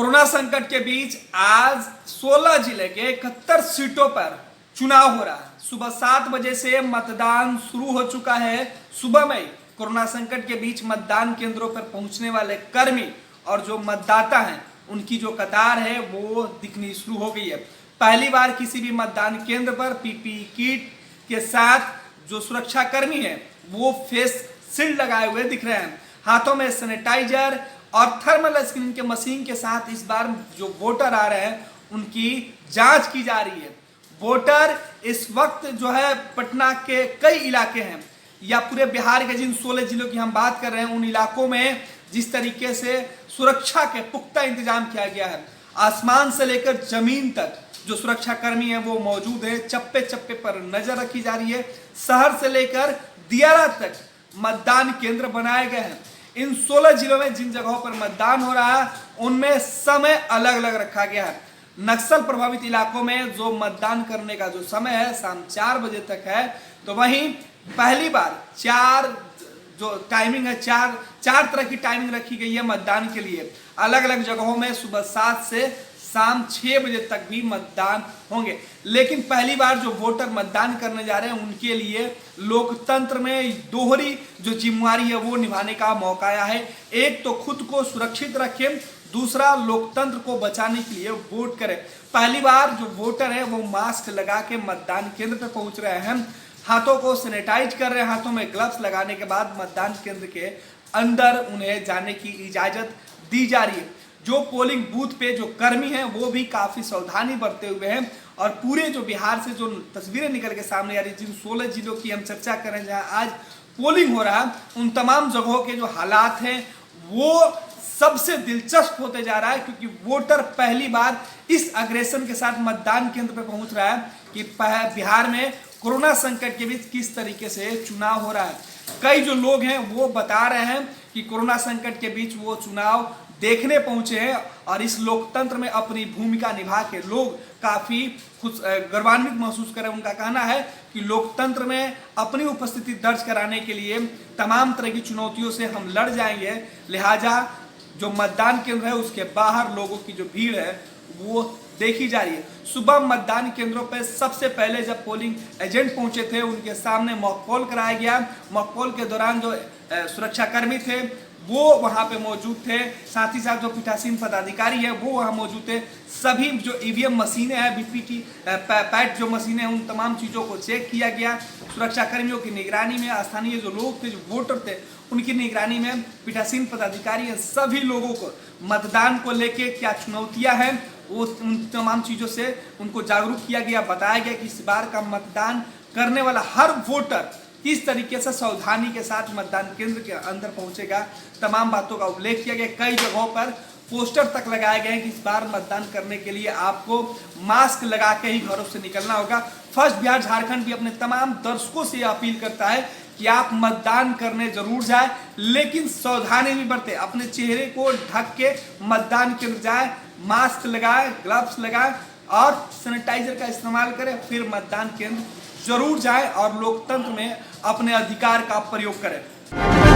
Corona संकट के बीच आज 16 जिले के 71 सीटों पर चुनाव हो रहा है। सुबह 7 बजे से मतदान शुरू हो चुका है। सुबह में कोरोना संकट के बीच मतदान केंद्रों पर पहुंचने वाले कर्मी और जो मतदाता हैं उनकी जो कतार है वो दिखनी शुरू हो गई है। पहली बार किसी भी मतदान केंद्र पर पीपीई किट के साथ जो सुरक्षा कर्मी है वो फेस शील्ड लगाए हुए दिख रहे हैं। हाथों में सैनिटाइजर और थर्मल स्क्रीनिंग के मशीन के साथ इस बार जो वोटर आ रहे हैं उनकी जांच की जा रही है। वोटर इस वक्त जो है पटना के कई इलाके हैं या पूरे बिहार के जिन 16 जिलों की हम बात कर रहे हैं उन इलाकों में जिस तरीके से सुरक्षा के पुख्ता इंतजाम किया गया है, आसमान से लेकर जमीन तक जो सुरक्षा कर्मी है वो मौजूद है। चप्पे चप्पे पर नजर रखी जा रही है। शहर से लेकर दियारा तक मतदान केंद्र बनाए गए हैं। इन 16 जिलों में जिन जगहों पर मतदान हो रहा है उनमें समय अलग अलग रखा गया है। नक्सल प्रभावित इलाकों में जो मतदान करने का जो समय है शाम 4 बजे तक है, तो वहीं पहली बार जो टाइमिंग है चार तरह की टाइमिंग रखी गई है मतदान के लिए। अलग अलग जगहों में सुबह 7 से शाम 6 बजे तक भी मतदान होंगे। लेकिन पहली बार जो वोटर मतदान करने जा रहे हैं उनके लिए लोकतंत्र में दोहरी जो जिम्मेवारी है वो निभाने का मौका आया है। एक तो खुद को सुरक्षित रखें, दूसरा लोकतंत्र को बचाने के लिए वोट करें। पहली बार जो वोटर है वो मास्क लगा के मतदान केंद्र पर पहुंच रहे हैं, हाथों को सैनिटाइज कर रहे हैं, हाथों में ग्लव्स लगाने के बाद मतदान केंद्र के अंदर उन्हें जाने की इजाजत दी जा रही है। जो पोलिंग बूथ पे जो कर्मी हैं वो भी काफी सावधानी बरते हुए हैं और पूरे जो बिहार से जो तस्वीरें निकल के सामने आ रही, जिन 16 जिलों की हम चर्चा कर रहे हैं जहां आज पोलिंग हो रहा है, उन तमाम जगहों के जो हालात हैं वो सबसे दिलचस्प होते जा रहा है, क्योंकि वोटर पहली बार इस अग्रेसन के साथ मतदान केंद्र पर पहुंच रहा है कि बिहार में कोरोना संकट के बीच किस तरीके से चुनाव हो रहा है। कई जो लोग हैं वो बता रहे हैं कि कोरोना संकट के बीच वो चुनाव देखने पहुंचे हैं और इस लोकतंत्र में अपनी भूमिका निभा के लोग काफी खुश गौरवान्वित महसूस कर रहे हैं। उनका कहना है कि लोकतंत्र में अपनी उपस्थिति दर्ज कराने के लिए तमाम तरह की चुनौतियों से हम लड़ जाएंगे, लिहाजा जो मतदान केंद्र है उसके बाहर लोगों की जो भीड़ है वो देखी जा रही है। सुबह मतदान केंद्रों पर सबसे पहले जब पोलिंग एजेंट पहुंचे थे उनके सामने मॉक पोल कराया गया। मॉक पोल के दौरान जो सुरक्षा कर्मी थे वो वहां पे मौजूद थे, साथ ही साथ जो पीठासीन पदाधिकारी है वो वहां मौजूद थे। सभी जो ईवीएम मशीनें हैं, बीपीटी पैट जो मशीनें हैं, उन तमाम चीज़ों को चेक किया गया। सुरक्षा कर्मियों की निगरानी में स्थानीय जो लोग थे, जो वोटर थे, उनकी निगरानी में पीठासीन पदाधिकारी है। सभी लोगों को मतदान को लेके क्या चुनौतियां हैं वो उन तमाम चीज़ों से उनको जागरूक किया गया। बताया गया कि इस बार का मतदान करने वाला हर वोटर किस तरीके से सावधानी के साथ मतदान केंद्र के अंदर पहुंचेगा, तमाम बातों का उल्लेख किया गया। कई जगहों पर पोस्टर तक लगाए गए हैं कि इस बार मतदान करने के लिए आपको मास्क लगा के ही घरों से निकलना होगा। फर्स्ट बिहार झारखंड भी अपने तमाम दर्शकों से अपील करता है कि आप मतदान करने जरूर जाए, लेकिन सावधानी भी बरतें, अपने चेहरे को ढक के मतदान केंद्र जाए, मास्क लगाए, ग्लव्स लगाए और सैनिटाइजर का इस्तेमाल करें, फिर मतदान केंद्र जरूर जाए और लोकतंत्र में अपने अधिकार का प्रयोग करें।